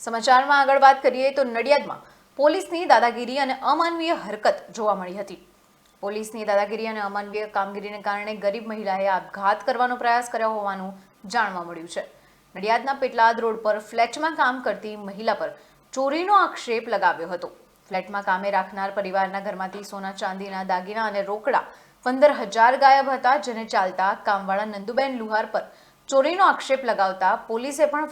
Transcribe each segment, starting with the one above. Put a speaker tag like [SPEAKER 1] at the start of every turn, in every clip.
[SPEAKER 1] સમાચારમાં આગળ વાત કરીએ તો નડિયાદમાં પોલીસની દાદાગીરી અને અમાનવીય હરકત જોવા મળી હતી। પોલીસની દાદાગીરી અને અમાનવીય કામગીરીને કારણે ગરીબ મહિલાએ આપઘાત કરવાનો પ્રયાસ કર્યો હોવાનું જાણવા મળ્યું છે। નડિયાદના પેટલાદ રોડ પર ફ્લેટમાં કામ કરતી મહિલા પર ચોરીનો આક્ષેપ લગાવ્યો હતો। ફ્લેટમાં કામે રાખનાર પરિવારના ઘરમાંથી સોના ચાંદીના દાગીના અને રોકડા 15,000 ગાયબ હતા, જેને ચાલતા કામવાળા નંદુબેન લુહાર પર ચોરીનો આક્ષેપ લગાવતા પોલીસે પણ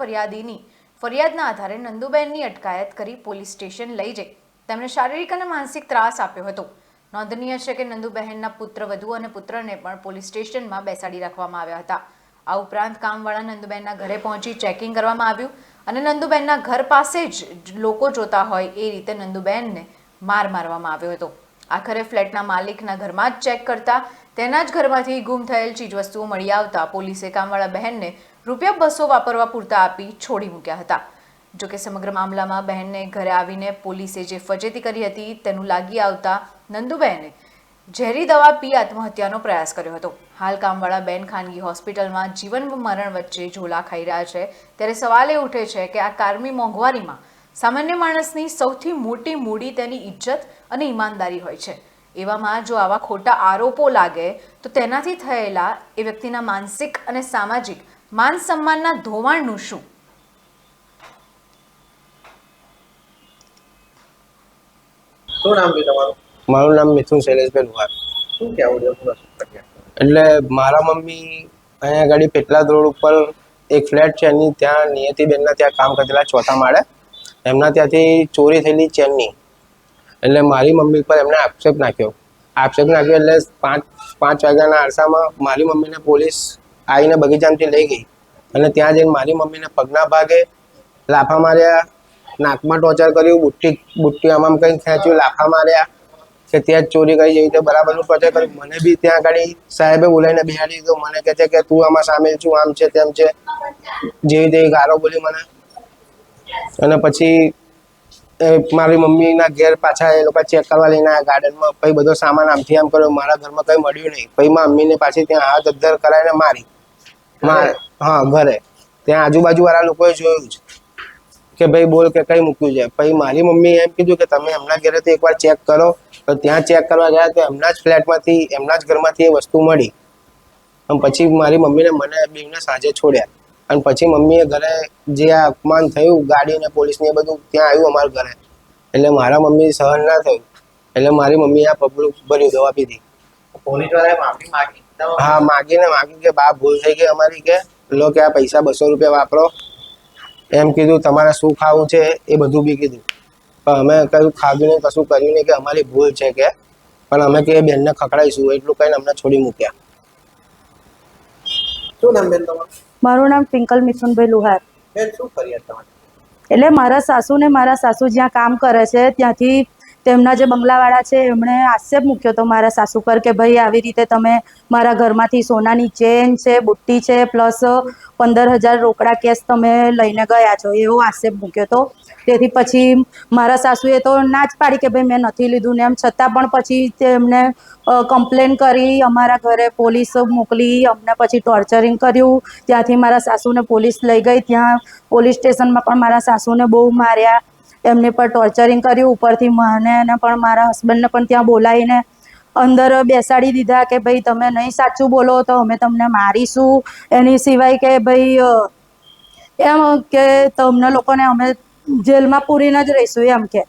[SPEAKER 1] ફરિયાદના આધારે નંદુબેનની અટકાયત કરી પોલીસ સ્ટેશન લઈ જઈ તેમને શારીરિક અને માનસિક ત્રાસ આપ્યો હતો। નોંધનીય છે કે નંદુબહેનના પુત્રવધુ અને પુત્રને પણ પોલીસ સ્ટેશનમાં બેસાડી રાખવામાં આવ્યા હતા। આ ઉપરાંત કામવાળા નંદુબેનના ઘરે પહોંચી ચેકિંગ કરવામાં આવ્યું અને નંદુબેનના ઘર પાસે જ લોકો જોતા હોય એ રીતે નંદુબેનને માર મારવામાં આવ્યો હતો। આખરે ફ્લેટના માલિકના ઘરમાં જ ચેક કરતા તેના જ ઘરમાંથી ગુમ થયેલ ચીજવસ્તુઓ મળી આવતા પોલીસે કામવાળા બહેનને ₹200 વાપરવા પૂરતા આપી છોડી મૂક્યા હતા। જોકે સમગ્ર મામલામાં બહેનને ઘરે આવીને પોલીસે જે ફજેતી કરી હતી તેનું લાગી આવતા નંદુબહેને ઝેરી દવા પી આત્મહત્યાનો પ્રયાસ કર્યો હતો। હાલ કામવાળા બેન ખાનગી હોસ્પિટલમાં જીવન મરણ વચ્ચે ઝોલા ખાઈ રહ્યા છે। ત્યારે સવાલ એ ઉઠે છે કે આ કારમી મોંઘવારીમાં સામાન્ય માણસની સૌથી મોટી મૂડી તેની ઇજ્જત અને ઈમાનદારી હોય છે। એવામાં જો આવા ખોટા આરોપો લાગે તો તેનાથી થયેલા એ વ્યક્તિના માનસિક અને સામાજિક માન સન્માનના ધોવાણનું શું?
[SPEAKER 2] શું નામ છે તમારું?
[SPEAKER 3] મારું નામ મિથુન શૈલેષભાઈ લુહાર।
[SPEAKER 2] શું કહેવું છે પૂરા શું કર્યા?
[SPEAKER 3] એટલે મારા મમ્મી અહીંયા ગાડી પેટલાદ રોડ ઉપર એક ફ્લેટ છે એની ત્યાં નિયતિબેનના ત્યાં કામ કરતા 4થા માળે એમના ત્યાંથી ચોરી થયેલી ચેનની એટલે મારી મમ્મી પર એમણે આક્ષેપ નાખ્યો એટલે પાંચ વાગ્યાના અરસામાં મારી મમ્મીને પોલીસ આવીને બગીચામાંથી લઈ ગઈ અને ત્યાં જઈને મારી મમ્મીને પગના ભાગે લાફા માર્યા, નાકમાં ટોર્ચર કર્યું, બુટ્ટી આમ કંઈ ખેંચ્યું, લાફા માર્યા કે ત્યાં જ ચોરી કરી જેવી રીતે બરાબરનું ટોર્ચર કર્યું। મને બી ત્યાં આગળ સાહેબે બોલાવીને બેહાડી દીધો। મને કહે છે કે તું આમાં સામેલ છું, આમ છે તેમ છે, જેવી તેવી ગાળો બોલી મને। અને પછી મારી મમ્મીના ઘેર પાછા એ લોકો ચેક કરવા લઈને આવ્યા ગાર્ડનમાં। પછી બધો સામાન આમથી આમ કર્યો, મારા ઘરમાં કંઈ મળ્યું નહીં। પછી મારા મમ્મીને પાછી ત્યાં હાથ અદ્ધર કરાવીને મારી। હા, ઘરે ત્યાં આજુબાજુવાળા લોકોએ જોયું જ કે ભાઈ બોલ કે કઈ મૂક્યું છે। પછી મારી મમ્મીએ એમ કીધું કે તમે એમના ઘરેથી એકવાર ચેક કરો। તો ત્યાં ચેક કરવા ગયા તો એમના જ ફ્લેટમાંથી એમના જ ઘરમાંથી એ વસ્તુ મળી। અને પછી મારી મમ્મીને મને બેવને સાંજે છોડ્યા અને પછી મમ્મીએ ઘરે જે આ અપમાન થયું ગાડી ને પોલીસને એ બધું ત્યાં આવ્યું અમારા ઘરે એટલે મારા મમ્મી સહન ના થયું એટલે મારી મમ્મીએ આ પગલું ભર્યું, દવા પીધી।
[SPEAKER 2] પોલીસ વાળાએ માફી માંગી?
[SPEAKER 3] હા, માગી કે બા ભૂલ થઈ ગઈ અમારી કે લો કે આ પૈસા ₹200 વાપરો, એમ કીધું। તમારે શું ખાવું છે એ બધું બી કીધું, પણ અમે કયું ખાધું નહીં, કશું કર્યું નહીં, કે અમારી ભૂલ છે કે પણ અમે કે બેનને ખકડાઈશું એટલું કહીને અમને છોડી મૂક્યા।
[SPEAKER 2] શું નામ બેન તમારું?
[SPEAKER 4] મારું નામ ટ્વિંકલ મિથુનભાઈ લુહાર।
[SPEAKER 2] બેન શું ફરિયાદ તમારી?
[SPEAKER 4] એટલે મારા સાસુ જ્યાં કામ કરે છે ત્યાંથી તેમના જે બંગલાવાળા છે એમણે આક્ષેપ મૂક્યો હતો મારા સાસુ પર કે ભાઈ આવી રીતે તમે મારા ઘરમાંથી સોનાની ચેન છે, બુટ્ટી છે, પ્લસ 15,000 રોકડા કેશ તમે લઈને ગયા છો, એવો આક્ષેપ મૂક્યો હતો। તેથી પછી મારા સાસુએ તો ના જ પાડી કે ભાઈ મેં નથી લીધું ને એમ છતાં પણ પછી તેમને કમ્પ્લેન કરી, અમારા ઘરે પોલીસ મોકલી, અમને પછી ટોર્ચરિંગ કર્યું। ત્યાંથી મારા સાસુને પોલીસ લઈ ગઈ, ત્યાં પોલીસ સ્ટેશનમાં પણ મારા સાસુને બહુ માર્યા, એમને પર ટોર્ચરિંગ કર્યું। ઉપરથી મને અને પણ મારા હસબન્ડને પણ ત્યાં બોલાવીને અંદર બેસાડી દીધા કે ભાઈ તમે નહીં સાચું બોલો તો અમે તમને મારીશું। એની સિવાય કે ભાઈ એમ કે તમને લોકોને અમે જેલમાં પૂરીને જ રહીશું એમ કે